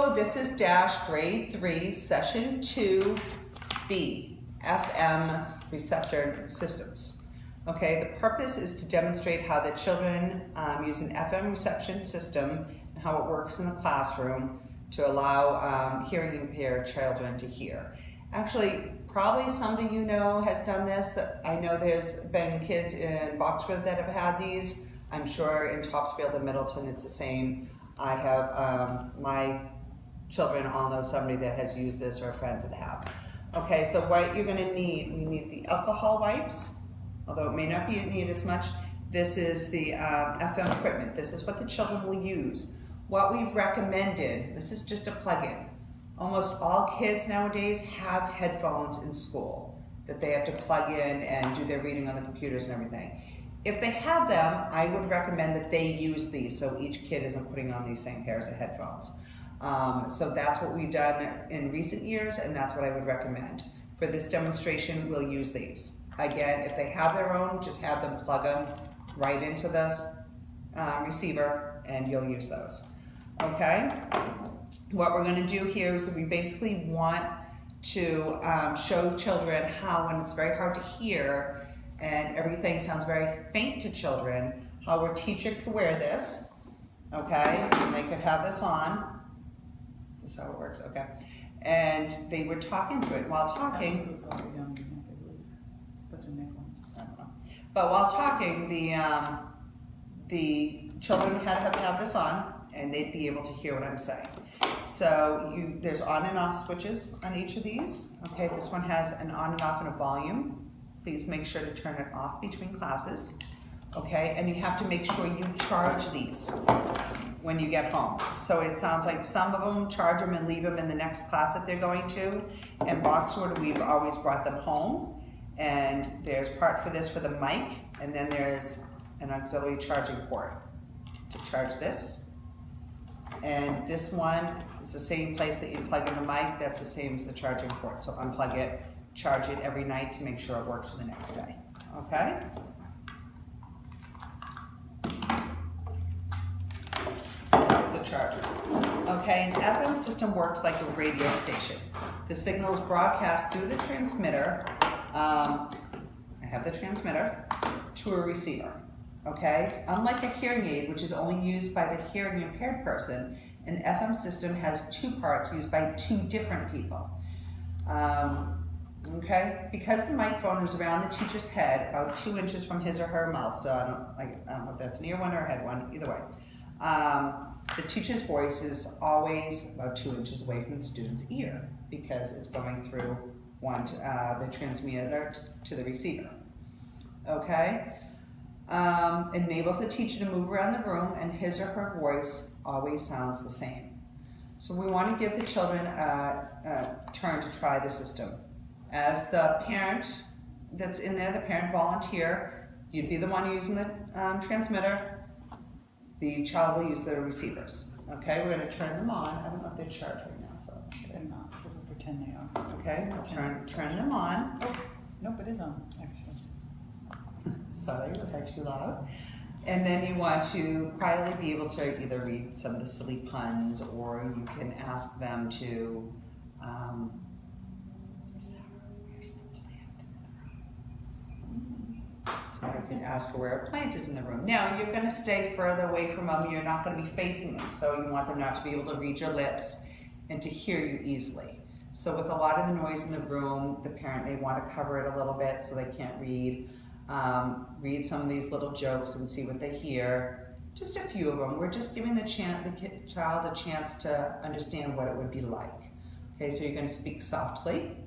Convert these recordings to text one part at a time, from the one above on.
So this is grade 3, session 2B, FM receptor systems. Okay, the purpose is to demonstrate how the children use an FM reception system and how it works in the classroom to allow hearing impaired children to hear. Actually, probably somebody you know has done this. I know there's been kids in Boxford that have had these. I'm sure in Topsfield and Middleton it's the same. I have my children all know somebody that has used this or friends that have. Okay, so what you're gonna need, we need the alcohol wipes, although it may not be needed as much. This is the FM equipment. This is what the children will use. What we've recommended, this is just a plug-in. Almost all kids nowadays have headphones in school that they have to plug in and do their reading on the computers and everything. If they have them, I would recommend that they use these so each kid isn't putting on these same pairs of headphones. So that's what we've done in recent years, and that's what I would recommend. For this demonstration, we'll use these. Again, if they have their own, just have them plug them right into this receiver and you'll use those. Okay? What we're going to do here is that we basically want to show children how, when it's very hard to hear and everything sounds very faint to children, how our teacher could wear this, okay? And they could have this on. This is how it works, okay? And they would talk into it. While talking, what's a neck one? I don't know. But while talking, the children had to have this on, and they'd be able to hear what I'm saying. So there's on and off switches on each of these. Okay, this one has an on and off and a volume. Please make sure to turn it off between classes. Okay, and you have to make sure you charge these when you get home. So it sounds like some of them charge them and leave them in the next class that they're going to. And Boxwood, we've always brought them home. And there's part for this for the mic, and then there's an auxiliary charging port to charge this. And this one is the same place that you plug in the mic. That's the same as the charging port. So unplug it, charge it every night to make sure it works for the next day. Okay? So that's the charger. Okay, an FM system works like a radio station. The signal is broadcast through the transmitter. I have the transmitter to a receiver. Okay, unlike a hearing aid, which is only used by the hearing impaired person, an FM system has two parts used by two different people. Okay, because the microphone is around the teacher's head, about 2 inches from his or her mouth, so I don't know if that's an ear one or a head one, either way. The teacher's voice is always about 2 inches away from the student's ear because it's going through the transmitter to the receiver. Okay? Enables the teacher to move around the room, and his or her voice always sounds the same. So we want to give the children a turn to try the system. As the parent that's in there, the parent volunteer, you'd be the one using the transmitter. The child will use the receivers. Okay, we're going to turn them on. I don't know if they're charged right now, so They're not, so we'll pretend they are. okay, we'll turn them on. Oh, nope, it is on, actually. Sorry, was I too loud? And then you want to quietly be able to either read some of the silly puns, or you can ask them to, Sarah, where's the plant in the room? So you can ask her where a plant is in the room. Now, you're going to stay further away from them. You're not going to be facing them, so you want them not to be able to read your lips and to hear you easily. So with a lot of the noise in the room, the parent may want to cover it a little bit so they can't read. Read some of these little jokes and see what they hear. Just a few of them. We're just giving the child a chance to understand what it would be like. Okay, so you're going to speak softly,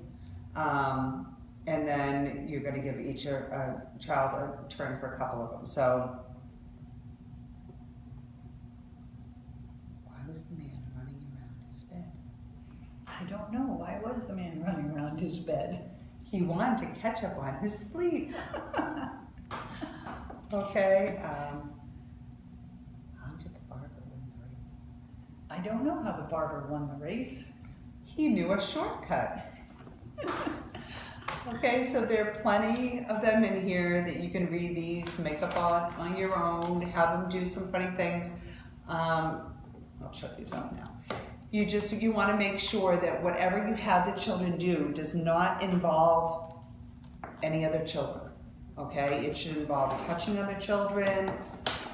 and then you're going to give each child a turn for a couple of them. So, why was the man running around his bed? I don't know. Why was the man running around his bed? He wanted to catch up on his sleep. Okay. How did the barber win the race? I don't know how the barber won the race. He knew a shortcut. Okay, so there are plenty of them in here that you can read these, make up on your own, have them do some funny things. I'll shut these off now. You want to make sure that whatever you have the children do does not involve any other children, okay? It should involve touching other children,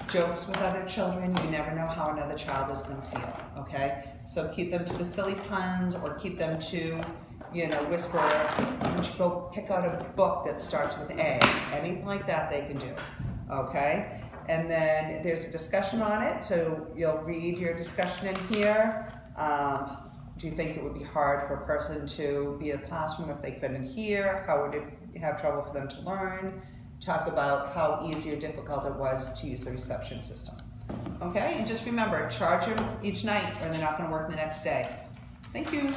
jokes with other children. You never know how another child is going to feel, okay? So keep them to the silly puns, or keep them to, whisper, why don't you go pick out a book that starts with A? Anything like that they can do, okay? And then there's a discussion on it, so you'll read your discussion in here. Do you think it would be hard for a person to be in a classroom if they couldn't hear? How would it have trouble for them to learn? Talk about how easy or difficult it was to use the reception system. Okay, and just remember, charge them each night or they're not going to work the next day. Thank you.